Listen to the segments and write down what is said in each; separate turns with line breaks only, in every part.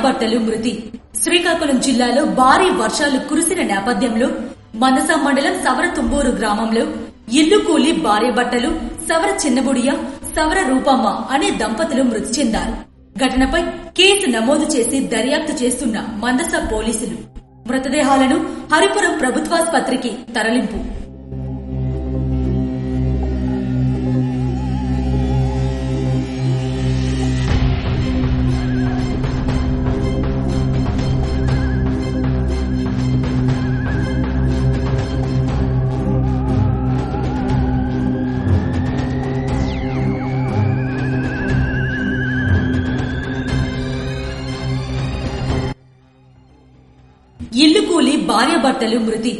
భార్యాభర్తలు మృతి. శ్రీకాకుళం జిల్లాలో భారీ వర్షాలు కురిసిన నేపథ్యంలో మనస మండలం సవరతుంబూరు గ్రామంలో ఇల్లు కూలి భార్యాభర్తలు సవర చిన్నబుడియ, సవర రూపమ్మ అనే దంపతులు మృతి చెందారు. ఘటనపై కేసు నమోదు చేసి దర్యాప్తు చేస్తున్న మందస పోలీసులు మృతదేహాలను హరిపురం ప్రభుత్వాసుపత్రికి తరలింపు. ఇల్లు కూలి భార్యాభర్తలు మృతి.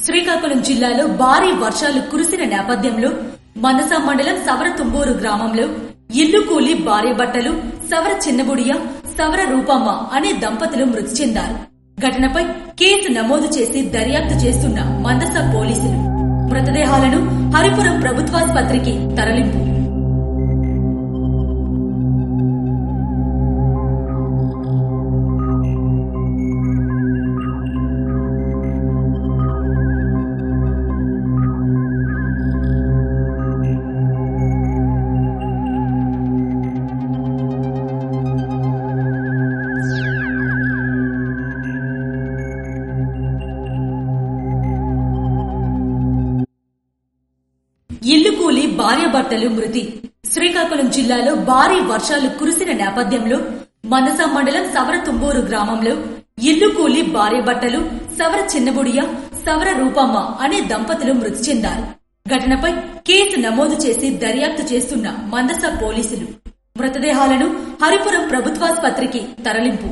శ్రీకాకుళం జిల్లాలో భారీ వర్షాలు కురిసిన నేపథ్యంలో మనస మండలం సవరతుంబూరు గ్రామంలో ఇల్లు కూలి భార్యాభర్తలు సవర చిన్నబుడియ, సవర రూపమ్మ అనే దంపతులు మృతి చెందారు. ఘటనపై కేసు నమోదు చేసి దర్యాప్తు చేస్తున్న మందస పోలీసులు మృతదేహాలను హరిపురం ప్రభుత్వాసుపత్రికి తరలింపు. ఇల్లు కూలి భార్యాభర్తలు మృతి. శ్రీకాకుళం జిల్లాలో భారీ వర్షాలు కురిసిన నేపథ్యంలో మనస మండలం సవరతుంబూరు గ్రామంలో ఇల్లు కూలి భార్యాభర్తలు సవర చిన్నబుడియ, సవర రూపమ్మ అనే దంపతులు మృతి చెందారు. ఘటనపై కేసు నమోదు చేసి దర్యాప్తు చేస్తున్న మందస పోలీసులు మృతదేహాలను హరిపురం ప్రభుత్వాసుపత్రికి తరలింపు.